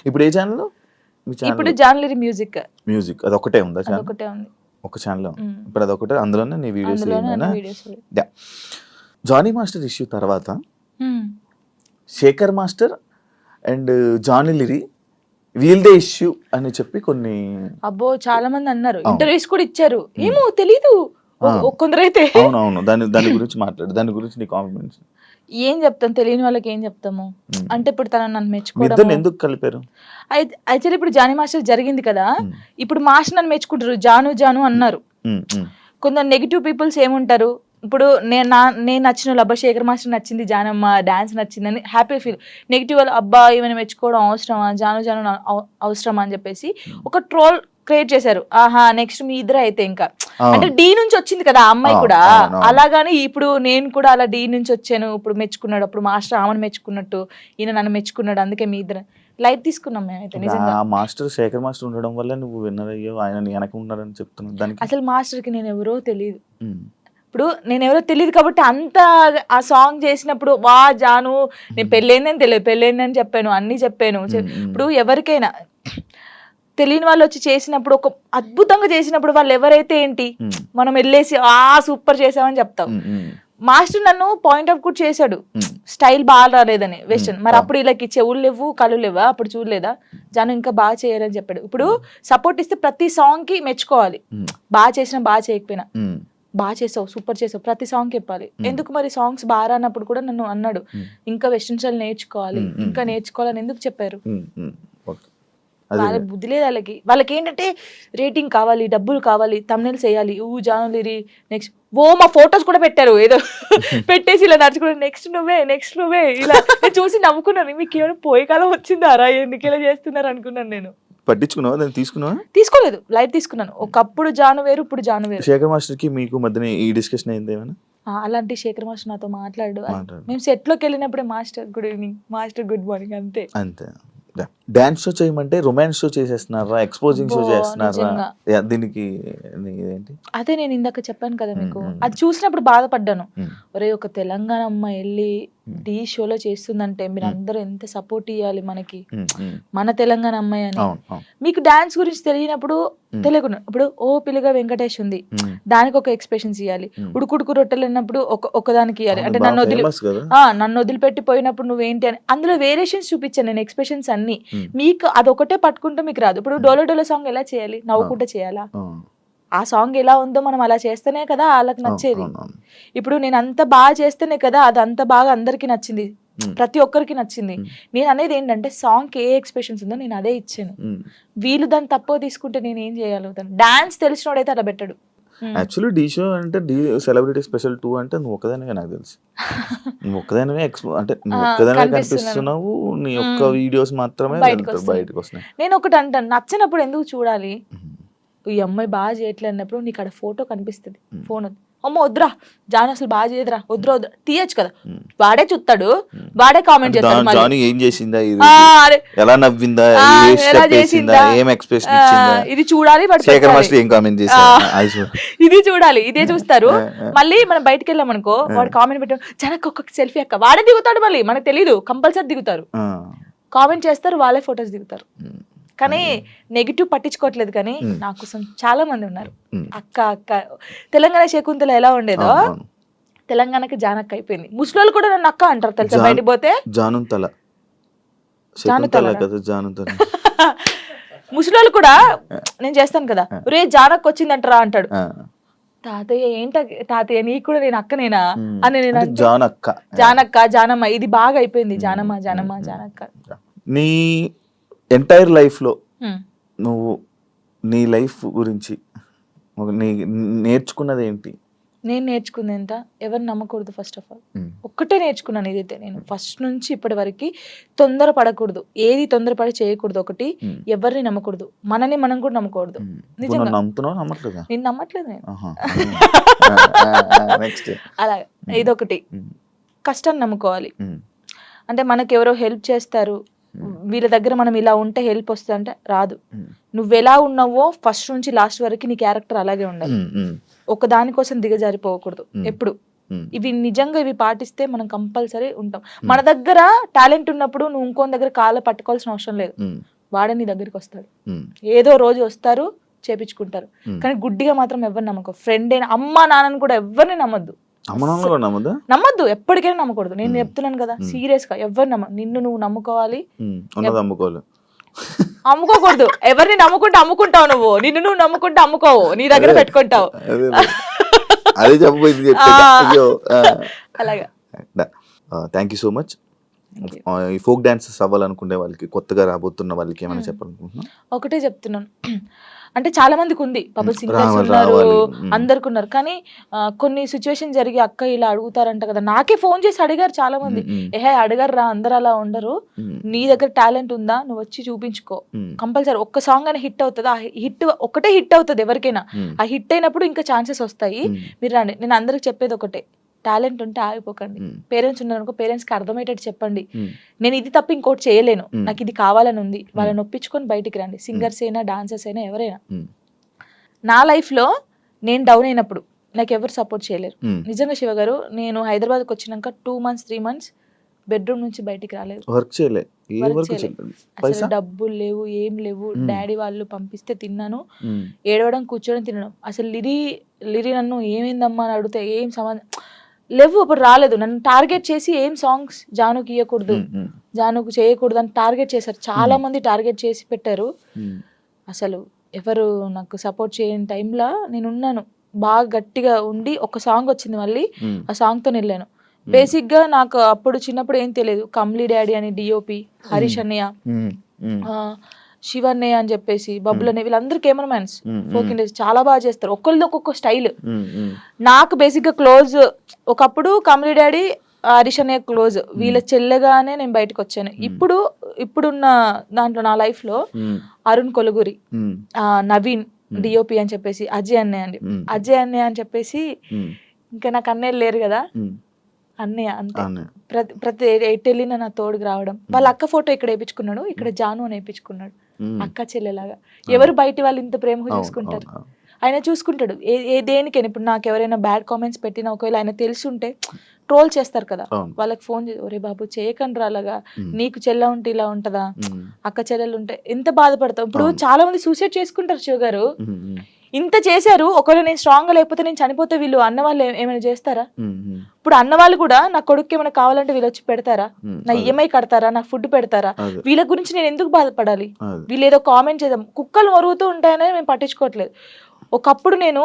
ఇప్పుడు ఏ ఛానల్? మీ ఇప్పుడు channel జాన్లరీ music music అదొకటే ఉందా ఛానల్? అదొకటే ఉంది. ఒక ఛానల్ ఇప్పుడు అదొకటే, అందులోనే నీ వీడియోస్ అందులోనే ఏమైనా? అన్ని వీడియోస్. జానీ మాస్టర్ ఇష్యూ తర్వాత శేఖర్ మాస్టర్ అండ్ జానీ లిరి వీల్దే ఇష్యూ అని చెప్పి కొన్ని అబ్బో చాలా మంది అన్నారు, ఇంటర్వ్యూస్ కూడా ఇచ్చారు. ఏమో తెలీదు కొందరైతే. అవునవును, దాని గురించి మాట్లాడు, దాని గురించి నీ కాంప్లిమెంట్స్. ఏం చెప్తాం, తెలియని వాళ్ళకి ఏం చెప్తాము. అంటే ఇప్పుడు తనని నన్ను మెచ్చుకోవడం ఇద్దరు ఎందుకు కలిపారు? అయితే ఇప్పుడు జానీ మాస్టర్ జరిగింది కదా, ఇప్పుడు మాస్టర్ నన్ను మెచ్చుకుంటారు, జాను జాను అన్నారు. కొందరు నెగిటివ్ పీపుల్స్ ఏముంటారు, ఇప్పుడు నేను నచ్చిన వాళ్ళు, అబ్బా శేఖర్ మాస్టర్ నచ్చింది, జానమ్మ డాన్స్ నచ్చిందని హ్యాపీ ఫీల్. నెగిటివ్ వాళ్ళు, అబ్బా ఈమెను మెచ్చుకోవడం అవసరమా, జాను జాను అవసరమా అని చెప్పేసి ఒక ట్రోల్ క్రియేట్ చేశారు. ఆహా నెక్స్ట్ మీ ఇద్దరు అయితే ఇంకా, అంటే డి నుంచి వచ్చింది కదా ఆ అమ్మాయి కూడా, అలాగాని ఇప్పుడు నేను కూడా అలా డి నుంచి వచ్చాను, ఇప్పుడు మెచ్చుకున్నాడు, అప్పుడు మాస్టర్ ఆమెను మెచ్చుకున్నట్టు ఈయన నన్ను మెచ్చుకున్నాడు, అందుకే మీ ఇద్దరు లైట్ తీసుకున్నాం మేమైతే. నిజంగా మాస్టర్ శేఖర్ మాస్టర్ ఉండడం వల్ల నువ్వు విన్నర్ అయ్యో, ఆయన వెనక ఉన్నాడని చెప్తున్నావు. దానికి అసలు మాస్టర్ కి నేను ఎవరో తెలియదు. ఇప్పుడు నేను ఎవరో తెలియదు కాబట్టి అంత ఆ సాంగ్ చేసినప్పుడు వా జాను నేను పెళ్ళైందని తెలియదు, పెళ్ళైందని చెప్పాను, అన్ని చెప్పాను. ఇప్పుడు ఎవరికైనా తెలియని వాళ్ళు వచ్చి చేసినప్పుడు, ఒక అద్భుతంగా చేసినప్పుడు వాళ్ళు ఎవరైతే ఏంటి, మనం వెళ్ళేసి సూపర్ చేసామని చెప్తాం. మాస్టర్ నన్ను పాయింట్ అవుట్ కూడా చేశాడు, స్టైల్ బాగా రాలేదని వెస్టర్న్. మరి అప్పుడు వీళ్ళకి చెవులు లేవు కళ్ళు లేవా, అప్పుడు చూడలేదా జాను ఇంకా బాగా చేయాలని చెప్పాడు. ఇప్పుడు సపోర్ట్ ఇస్తే ప్రతి సాంగ్ కి మెచ్చుకోవాలి, బాగా చేసినా బాగా చేయకపోయినా, బాగా చేసావు సూపర్ చేసావు ప్రతి సాంగ్ చెప్పాలి. ఎందుకు మరి సాంగ్స్ బాగా రానప్పుడు కూడా నన్ను అన్నాడు, ఇంకా వెస్టర్న్ స్టైల్ నేర్చుకోవాలి, ఇంకా నేర్చుకోవాలని ఎందుకు చెప్పారు. వాళ్ళ బుద్ధి లేదు వాళ్ళకి. వాళ్ళకి ఏంటంటే రేటింగ్ కావాలి, డబ్బులు కావాలి, తమ్నెల్స్ వేయాలి, జానులిరి నెక్స్ట్ మా ఫొటోస్ కూడా పెట్టారు, ఏదో పెట్టేసి ఇలా నడుచుకున్నాడు, నెక్స్ట్ నువ్వే ఇలా. నేను చూసి నవ్వుకున్నాను, మీకు ఏమైనా పోయే కాలం వచ్చిందారా, ఎందుకు ఇలా చేస్తున్నారు అనుకున్నాను. నేను పట్టించుకున్నావా, దాన్ని తీసుకున్నావా? తీసుకోలేదు, లైట్ తీసుకున్నాను. ఒకప్పుడు జాను వేరు, ఇప్పుడు జాను వేరు. శేఖర్ మాస్టర్ కి మీకు మధ్యన ఈ డిస్కషన్ అయింది ఏమైనా? అలాంటి శేఖర్ మాస్టర్ నాతో మాట్లాడు, మేము సెట్ లోకి వెళ్ళినప్పుడే master good evening, master good morning, అంతే. డాన్స్ షో చేయమంటే రొమాన్స్ షో చేసేస్తున్నారా, ఎక్స్పోజింగ్ షో చేస్తున్నారా, దీనికి ఏంటి? అదే నేను ఇందాక చెప్పాను కదా మీకు, అది చూసినప్పుడు బాధపడ్డాను. ఒరే ఒక తెలంగాణ అమ్మాయి వెళ్ళి డి షోలో చేస్తుందంటే మీరు అందరూ ఎంత సపోర్ట్ ఇవ్వాలి మనకి, మన తెలంగాణ అమ్మాయి అని. మీకు డాన్స్ గురించి తెలియనప్పుడు తెలియకుండా, ఇప్పుడు ఓ పిల్లగా వెంకటేష్ ఉంది, దానికి ఒక ఎక్స్ప్రెషన్స్ ఇవ్వాలి. ఉడుకుడుకు రొట్టెలు అన్నప్పుడు ఒకదానికి ఇవ్వాలి. అంటే నన్ను వదిలిపెట్టిపోయినప్పుడు నువ్వేంటి అని అందులో వేరియేషన్స్ చూపించాను నేను, ఎక్స్ప్రెషన్స్ అన్ని. మీకు అదొకటే పట్టుకుంటే మీకు రాదు. ఇప్పుడు డోలో డోలో సాంగ్ ఎలా చేయాలి, నవ్వుకుంటే చేయాలా, ఆ సాంగ్ ఎలా ఉందో మనం అలా చేస్తేనే కదా వాళ్ళకి నచ్చేది. ఇప్పుడు నేను అంత బాగా చేస్తేనే కదా అది అంత బాగా అందరికి నచ్చింది, ప్రతి ఒక్కరికి నచ్చింది. నేను అనేది ఏంటంటే సాంగ్ ఏ ఎక్స్ప్రెషన్స్ ఉందో నేను అదే ఇచ్చాను. వీళ్ళు దాన్ని తక్కువ తీసుకుంటే నేను ఏం చేయగలుగుతాను. డాన్స్ తెలిసినోడైతే అలా పెట్టాడు. యాక్చువల్లీ డి షో అంటే డి సెలబ్రిటీ స్పెషల్ 2 అంటే నువ్వు ఒక్కదానివే, నాకు తెలుసు నువ్వు ఒక్కదానివే, అంటే నువ్వు ఒక్కదానివే కనిపిస్తున్నావు, నీ ఒక్క వీడియోస్ మాత్రమే బయటకు వస్తున్నాయి. నేను ఒకటి అంటాను, నచ్చినప్పుడు ఎందుకు చూడాలి. ఈ అమ్మాయి బాగా చేయట్లేదు అన్నప్పుడు నీకు అక్కడ ఫోటో కనిపిస్తుంది, ఫోన్ అమ్మ వద్దురా జాను అసలు బాగా చేయదురా, వద్దురా తీయచ్చు కదా, వాడే చూస్తాడు, వాడే కామెంట్ చేస్తాడు, జాను ఏం చేసిందా, ఎలా నవ్విందా, ఎలా చేసిందా, ఏం ఎక్స్ప్రెషన్ ఇచ్చిందా, ఇది చూడాలి. శేఖర్ మాస్టర్ ఏం కామెంట్ చేశారు ఇది చూడాలి, ఇదే చూస్తారు. మళ్ళీ మనం బయటకు వెళ్ళాం అనుకో, వాడు కామెంట్ పెట్టాడు జనకు ఒక్కొక్క సెల్ఫీ అక్క, వాడే దిగుతాడు, మళ్ళీ మనకు తెలీదు, కంపల్సరీ దిగుతారు, కామెంట్ చేస్తారు, వాళ్ళే ఫొటోస్ దిగుతారు. కానీ నెగిటివ్ పట్టించుకోవట్లేదు. కానీ నా కోసం చాలా మంది ఉన్నారు. అక్క తెలంగాణ శకుంతల ఎలా ఉండేదో తెలంగాణకి జానక్క అయిపోయింది. ముస్లింలు కూడా నన్ను అక్క అంటారు తెలుసా, బయటకు పోతే ముస్లింలు కూడా నేను చేస్తాను కదా, రే జానక్క వచ్చిందంటారా అంటాడు. తాతయ్య ఏంట తాతయ్య నీకు కూడా నేను అక్కనేనా అని. నేను జానక్క జానమ్మ ఇది బాగా అయిపోయింది, జానమ్మ జానక్క. నీ ఎంటైర్ లైఫ్లో నువ్వు నీ లైఫ్ గురించి నేర్చుకున్నది ఏంటి? నేను నేర్చుకుంది ఎంత, ఎవరు నమ్మకూడదు. ఫస్ట్ ఆఫ్ ఆల్ ఒక్కటే నేర్చుకున్నాను, ఇదైతే నేను ఫస్ట్ నుంచి ఇప్పటి వరకు తొందర పడకూడదు, ఏది తొందరపడి చేయకూడదు. ఒకటి ఎవరిని నమ్మకూడదు, మనని మనం కూడా నమ్మకూడదు. నిజంగా నేను నమ్మట్లేదు నేను. అలా ఇదొకటి. కష్టాన్ని నమ్ముకోవాలి. అంటే మనకి ఎవరో హెల్ప్ చేస్తారు, వీళ్ళ దగ్గర మనం ఇలా ఉంటే హెల్ప్ వస్తుంది అంటే రాదు. నువ్వు ఎలా ఉన్నావో ఫస్ట్ నుంచి లాస్ట్ వరకు నీ క్యారెక్టర్ అలాగే ఉండాలి. ఒక దానికోసం దిగజారిపోకూడదు ఎప్పుడు. ఇవి నిజంగా ఇవి పాటిస్తే మనం కంపల్సరీ ఉంటాం. మన దగ్గర టాలెంట్ ఉన్నప్పుడు నువ్వు ఇంకోని దగ్గర కాళ్ళ పట్టుకోవాల్సిన అవసరం లేదు, వాడే నీ దగ్గరికి వస్తాడు. ఏదో రోజు వస్తారు, చేపించుకుంటారు. కానీ గుడ్డిగా మాత్రం ఎవరిని నమ్మకం. ఫ్రెండ్ అయినా అమ్మ నాన్నని కూడా ఎవరిని నమ్మద్దు, నమ్మద్దు, ఎప్పటికైనా నమ్మకూడదు. నేను చెప్తున్నాను కదా సీరియస్ గా, ఎవరు నిన్ను నువ్వు నమ్ముకోవాలి, అమ్ముకోకూడదు. ఎవరిని నమ్ముకుంటే అమ్ముకుంటావు, నువ్వు నిన్ను నువ్వు నమ్ముకుంటే అమ్ముకోవు, నీ దగ్గర పెట్టుకుంటావు. అలాగా. Thank you so much. ఈ ఫోక్ డాన్సెస్ అవ్వాలనుకునే వాళ్ళకి, కొత్తగా రాబోతున్న వాళ్ళకి ఏమైనా చెప్పాలనుకుంటున్నా? ఒకటే చెప్తున్నాను, అంటే చాలా మందికి ఉంది, పాపం సింగర్స్ ఉన్నారు, అందరికి ఉన్నారు. కానీ కొన్ని సిచ్యువేషన్ జరిగి అక్క ఇలా అడుగుతారంట కదా, నాకే ఫోన్ చేసి అడిగారు చాలా మంది. ఏహే అడగారు రా, అందరు అలా ఉండరు, నీ దగ్గర టాలెంట్ ఉందా, నువ్వు వచ్చి చూపించుకో, కంపల్సరీ ఒక్క సాంగ్ అని హిట్ అవుతుంది. ఆ హిట్ ఒకటే హిట్ అవుతుంది ఎవరికైనా, ఆ హిట్ అయినప్పుడు ఇంకా ఛాన్సెస్ వస్తాయి. మీరు రండి. నేను అందరికి చెప్పేది ఒకటే, టాలెంట్ ఉంటే ఆగిపోకండి. పేరెంట్స్ ఉన్నారనుకో, పేరెంట్స్ కి అర్థమయ్యేటట్టు చెప్పండి, నేను ఇది తప్ప ఇంకోటి చేయలేను, నాకు ఇది కావాలని ఉంది, వాళ్ళని ఒప్పించుకొని బయటికి రండి. సింగర్స్ అయినా డాన్సర్స్ అయినా ఎవరైనా. నా లైఫ్ లో నేను డౌన్ అయినప్పుడు నాకు ఎవరు సపోర్ట్ చేయలేరు. నిజంగా శివ గారు, నేను హైదరాబాద్కి వచ్చినాక 2 months 3 months బెడ్రూమ్ నుంచి బయటికి రాలేదు, అసలు డబ్బులు లేవు, ఏం లేవు. డాడీ వాళ్ళు పంపిస్తే తిన్నాను, ఏడవడం కూర్చోడం తినడం. అసలు లిరి నన్ను ఏమైందమ్మా అని అడిగితే ఏం సంబంధం లేవు, అప్పుడు రాలేదు. నన్ను టార్గెట్ చేసి ఏం సాంగ్స్ జానుకి ఇవ్వకూడదు, జానుకు చేయకూడదు అని టార్గెట్ చేశారు. చాలా మంది టార్గెట్ చేసి పెట్టారు. అసలు ఎవరు నాకు సపోర్ట్ చేయని టైంలో నేను ఉన్నాను, బాగా గట్టిగా ఉండి ఒక సాంగ్ వచ్చింది, మళ్ళీ ఆ సాంగ్తో వెళ్ళాను. బేసిక్ గా నాకు అప్పుడు చిన్నప్పుడు ఏం తెలియదు, కమ్లీ డాడీ అని డిఓపి, హరీష్ అన్నయ్య, శివన్నయ్య అని చెప్పేసి, బబ్బులు అనే, వీళ్ళందరూ కెమెరామెన్స్, ఫోక్ ఇండస్ట్రీ చాలా బాగా చేస్తారు, ఒక్కరిది ఒక్కొక్క స్టైల్. నాకు బేసిక్ గా క్లోజ్ ఒకప్పుడు కమ్లీ డాడీ, హరీష్ అన్నయ్య క్లోజ్, వీళ్ళ చెల్లెగానే నేను బయటకు వచ్చాను. ఇప్పుడున్న దాంట్లో నా లైఫ్ లో అరుణ్ కొలుగురి, నవీన్ డిఓపి అని చెప్పేసి, అజయ్ అన్నయ్య అని చెప్పేసి, ఇంకా నాకు అన్నయ్య లేరు కదా, అన్నయ్య అంతే. ప్రతి ఎటు వెళ్ళినా నా తోడుకు రావడం. వాళ్ళ అక్క ఫోటో ఇక్కడ వేయించుకున్నాడు, ఇక్కడ జాను అని వేయించుకున్నాడు, అక్క చెల్లెలాగా. ఎవరు బయట వాళ్ళు ఇంత ప్రేమగా చూసుకుంటారు, ఆయన చూసుకుంటాడు. దేనికైనా ఇప్పుడు నాకు ఎవరైనా బ్యాడ్ కామెంట్స్ పెట్టినా, ఒకవేళ ఆయన తెలిసి ఉంటే ట్రోల్ చేస్తారు కదా, వాళ్ళకి ఫోన్ చేసి, ఒరే బాబు చేయకండి అలాగా, నీకు చెల్ల ఉంటే ఇలా ఉంటదా, అక్క చెల్లెలు ఉంటే ఎంత బాధపడతావు. ఇప్పుడు చాలా మంది సూసైడ్ చేసుకుంటారు శివ గారు, ఇంత చేశారు. ఒకవేళ నేను స్ట్రాంగ్ గా లేకపోతే, నేను చనిపోతే వీళ్ళు అన్న వాళ్ళు ఏమైనా చేస్తారా? ఇప్పుడు అన్న వాళ్ళు కూడా నా కొడుకు ఏమైనా కావాలంటే వీళ్ళు వచ్చి పెడతారా, నా ఈఎంఐ కడతారా, నాకు ఫుడ్ పెడతారా? వీళ్ళ గురించి నేను ఎందుకు బాధపడాలి? వీళ్ళు ఏదో కామెంట్ చేద్దాం, కుక్కలు మరుగుతూ ఉంటాయనే మేము పట్టించుకోవట్లేదు. ఒకప్పుడు నేను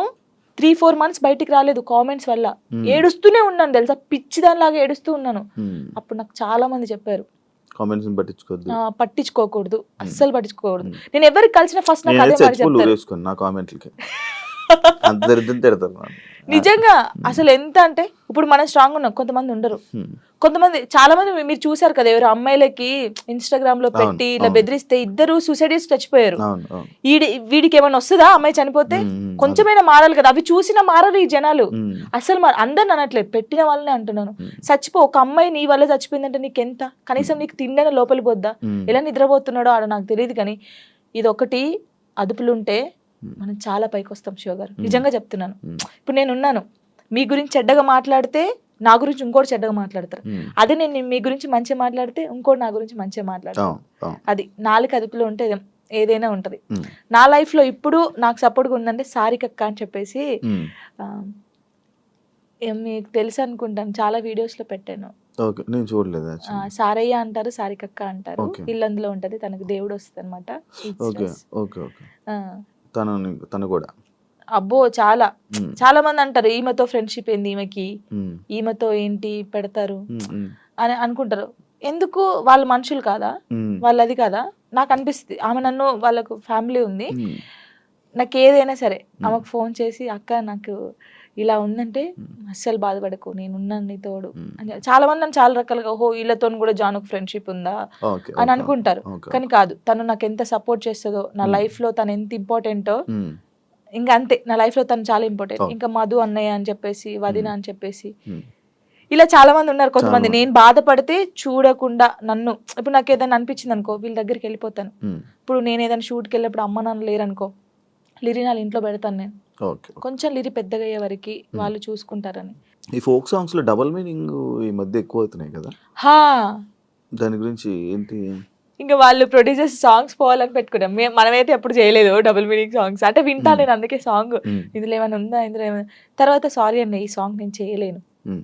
3-4 months బయటికి రాలేదు కామెంట్స్ వల్ల, ఏడుస్తూనే ఉన్నాను తెలుసా, పిచ్చిదానిలాగా ఏడుస్తూ ఉన్నాను. అప్పుడు నాకు చాలా మంది చెప్పారు, పట్టించుకోకూడదు, అస్సలు పట్టించుకోకూడదు. నేను ఎవరికి కలిసిన ఫస్ట్ నాకు అదే మాట చెప్తారు. నిజంగా అసలు ఎంత అంటే, ఇప్పుడు మనం స్ట్రాంగ్ ఉన్నాం, కొంతమంది ఉండరు. కొంతమంది చాలా మంది మీరు చూసారు కదా, ఎవరు అమ్మాయిలకి ఇన్స్టాగ్రామ్ లో పెట్టి ఇలా బెదిరిస్తే 2 సూసైడ్ చేసి చచ్చిపోయారు. వీడికి ఏమైనా వస్తుందా అమ్మాయి చనిపోతే? కొంచెమైనా మారాలి కదా. అవి చూసినా మారరు ఈ జనాలు, అసలు అందరిని అనట్లేదు, పెట్టిన వాళ్ళనే అంటున్నాను. ఒక అమ్మాయి నీ వల్ల చచ్చిపోయిందంటే నీకెంత, కనీసం నీకు తిండైనా లోపలి పోద్దా? ఎలా నిద్రపోతున్నాడో ఆడ నాకు తెలియదు. కానీ ఇది ఒకటి అదుపులుంటే మనం చాలా పైకి వస్తాం శివ గారు, నిజంగా చెప్తున్నాను. ఇప్పుడు నేను ఉన్నాను, మీ గురించి చెడ్డగా మాట్లాడితే నా గురించి ఇంకోటి చెడ్డగా మాట్లాడతారు. అదే నేను మీ గురించి మంచిగా మాట్లాడితే ఇంకోటి నా గురించి మంచిగా మాట్లాడతారు. అది నాలుగు అదుపులో ఉంటే ఏదైనా ఉంటది. నా లైఫ్ లో ఇప్పుడు నాకు సపోర్ట్గా ఉందంటే సారికక్క అని చెప్పేసి, మీకు తెలుసు అనుకుంటాను, చాలా వీడియోస్ లో పెట్టాను. సారయ్య అంటారు, సారికక్క అంటారు, ఇల్లందులో ఉంటది, తనకు దేవుడు వస్తుంది అనమాట. అబ్బో చాలా మంది అంటారు, ఈమెతో ఫ్రెండ్షిప్ ఏంది, ఈమెతో ఏంటి పెడతారు అని అనుకుంటారు. ఎందుకు? వాళ్ళ మనుషులు కాదా, వాళ్ళది కాదా? నాకు అనిపిస్తుంది, ఆమె నన్ను, వాళ్ళకు ఫ్యామిలీ ఉంది, నాకు ఏదైనా సరే ఆమెకు ఫోన్ చేసి, అక్క నాకు ఇలా ఉందంటే అస్సలు బాధపడకు, నేనున్నాను నీ తోడు అని. చాలా మంది నన్ను చాలా రకాలుగా, ఓహో వీళ్ళతో కూడా జానుకు ఫ్రెండ్షిప్ ఉందా అని అనుకుంటారు. కానీ కాదు, తను నాకు ఎంత సపోర్ట్ చేస్తుందో, నా లైఫ్ లో తను ఎంత ఇంపార్టెంటో, ఇంకా అంతే, నా లైఫ్ లో తను చాలా ఇంపార్టెంట్. ఇంకా మధు అన్నయ్య అని చెప్పేసి, వదిన అని చెప్పేసి, ఇలా చాలా మంది ఉన్నారు. కొంతమంది నేను బాధపడితే చూడకుండా నన్ను, ఇప్పుడు నాకు ఏదైనా అనిపించింది అనుకో, వీళ్ళ దగ్గరికి వెళ్ళిపోతాను. ఇప్పుడు నేను ఏదైనా షూట్కి వెళ్ళినప్పుడు అమ్మ నాన్న లేరనుకో, లిరినాలు ఇంట్లో పెడతాను నేను, ఓకే. కొంచెం లిరి పెద్దగా అయ్యే వరకు వాళ్ళు చూసుకుంటారని. ఈ ఫోక్ సాంగ్స్‌లో డబుల్ మీనింగ్ ఈ మధ్య ఎక్కువ అవుతున్నాయి కదా! హా! దాని గురించి ఏంటి? ఇంక వాళ్ళు ప్రొడ్యూసర్స్ సాంగ్స్ పోవాలని పెట్టుకున్నాం. మనమైతే ఎప్పుడు చేయలేదు డబుల్ మీనింగ్ సాంగ్స్. అంటే వింటాను హ్మ్. నేను అందుకే సాంగ్. హ్మ్. ఇందులో ఏమైనా ఉందా? ఇందులో ఏమైనా తర్వాత సారీ అండి ఈ సాంగ్ నేను చేయలేను. హ్మ్.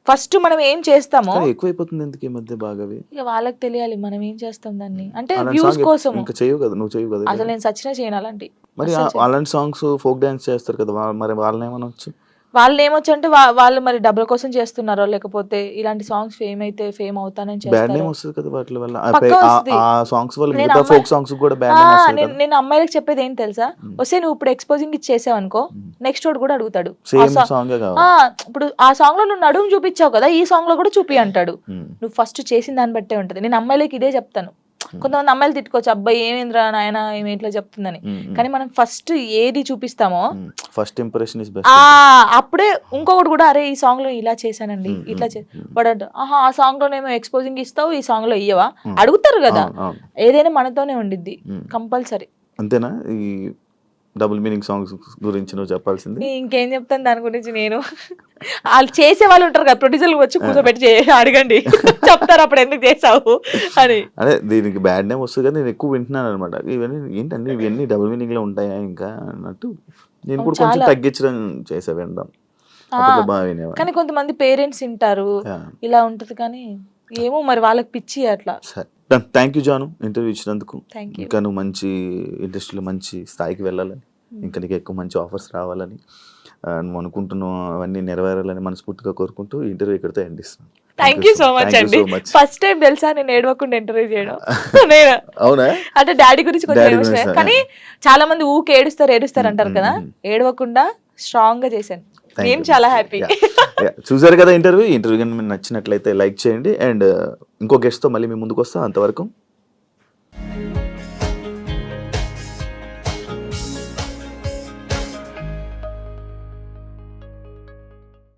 ఫస్ట్ మనం ఏం చేస్తామో కానీ ఎక్కువైపోతుంది ఎందుకు ఈ మధ్య బాగావి? ఇక వాళ్ళకి తెలియాలి మనం ఏం చేస్తాం దాన్ని. అంటే అలాంటి వ్యూస్ సాంగ్ కోసము. ఇంకా చెయ్యవు కదా! నువ్వు చెయ్యవు కదా! అసలు నేను సచ్చినా చేయను అలాంటివి. మరి అస్సలు చేయను. అలాంటి సాంగ్స్ ఫోక్ డాన్స్ చేస్తారు కదా! మరి వాళ్ళనేమనొచ్చు? వాళ్ళేమొచ్చంటే వాళ్ళు మరి డబ్బుల కోసం చేస్తున్నారో, లేకపోతే ఇలాంటి సాంగ్స్ ఫేమ్ అవుతానని బ్యాడ్ నేమ్ చేస్తారో. వస్తది కదా! వాటిల వల్ల. పక్కా వస్తది. ఆ సాంగ్స్ వల్ల నేను మిగతా అమ్మాయి ఫోక్ సాంగ్స్‌కి కూడా బ్యాడ్ నేమ్ వస్తది కదా! నేను అమ్మాయిలకి చెప్పేది ఏంటి తెలుసా? హ్మ్. ఒసేయ్ నువ్వు ఇప్పుడు ఎక్స్‌పోజింగ్ ఇచ్చేసావనుకో, హ్మ్. నెక్స్ట్ వాడు కూడా అడుగుతాడు. ఆ సేమ్ సా సాంగే ఆ! కావాలి. ఇప్పుడు ఆ సాంగ్‌లో నువ్వు నడుము చూపించావు కదా! ఈ సాంగ్‌లో కూడా చూపి అంటాడు. హ్మ్. నువ్వు ఫస్ట్ చేసిన దాన్ని బట్టే ఉంటది. నేను అమ్మాయిలకి ఇదే చెప్తాను. హ్మ్. కొంతమంది అమ్మాయిలు తిట్టుకోవచ్చు. అబ్బాయి ఏమైందిరా నాయనా ఈమె ఇట్లా చెప్తుందని. హ్మ్. హ్మ్. కానీ మనం ఫస్ట్ ఏది చూపిస్తామో హ్మ్. ఫస్ట్ ఇంప్రెషన్ ఇస్ ఆ! బెస్ట్. అప్పుడే ఇంకొకడు కూడా అరే ఈ సాంగ్‌లో ఇలా చేశానండి. హ్మ్. ఇట్లా హ్మ్. హ్మ్. వాడంట ఆహా! ఆ సాంగ్‌లోనేమో ఎక్స్‌పోజింగ్ ఇస్తావు. ఈ సాంగ్‌లో ఇయ్యవా? హ్మ్. అడుగుతారు కదా! అవును. అవును. ఏదైనా మనతోనే ఉండిద్ది. హ్మ్. కంపల్సరీ. అంతేనా? ఈ డబుల్ మీనింగ్ సాంగ్స్ గురించి నువ్వు చెప్పాల్సింది? ఇంకేం చెప్తాను దాని గురించి నేను. ఆళ్ళు చేసేవాళ్ళు ఉంటారు కదా! ప్రొడ్యూసర్‌లు వచ్చి ఆ! కూర్చోబెట్టి అడగండి. చెప్తారు అప్పుడు ఎందుకు చేసావు అని. అదే దీనికి బ్యాడ్ నేమ్ వస్తది కానీ నేను ఎక్కువ వింటున్నాననమాట. ఇవన్నీ ఏంటండి ఇవన్నీ డబుల్ మీనింగ్‌లో ఉంటాయా ఇంకా అన్నట్టు నేను కూడా కొంచెం చాలా. తగ్గించడం చేశా వినడం. ఆ! అప్పట్లో బాగా వినేవాడిని. కానీ కొంతమంది పేరెంట్స్ ఇంటారు. యాహ్! ఇలా ఉంటది కానీ ఏమో మరి వాళ్ళకి పిచ్చి అట్లా. సరే. Done. Thank you Janu interview ఇచ్చినందుకు. Thank you. ఇంకా నువ్వు మంచి ఇండస్ట్రీలో మంచి స్థాయికి వెళ్ళాలని, ఇంకా నీకు ఎక్కువ మంచి ఆఫర్స్ రావాలని, నువ్వు అనుకుంటున్నవన్నీ నెరవేరాలని మనస్ఫూర్తిగా కోరుకుంటూ ఈ ఇంటర్వ్యూ ఇక్కడితో ఎండ్ ఇస్తున్నాను. Thank you so much thank you అండి. So much. ఫస్ట్ టైమ్ తెలుసా నేను ఏడవకుండా ఇంటర్వ్యూ చేయడం. నేను అవునా? అంటే డాడీ గురించి కొంచెం డాడీ ఎమోషనల్ గురించి కానీ చాలా మంది ఊకే ఏడుస్తారు అంటారు హ్మ్. కదా! హ్మ్. ఏడవకుండా స్ట్రాంగ్‌గా చేశాను. థాంక్ నేను యూ. చాలా హ్యాపీ. యాహ్! యాహ్! చూసారు కదా ఇంటర్వ్యూ. ఈ ఇంటర్వ్యూ గనుక మీకు నచ్చినట్లయితే లైక్ చేయండి. అండ్ ఇంకో గెస్ట్‌తో మళ్ళీ మీ ముందుకొస్తా. అంతవరకు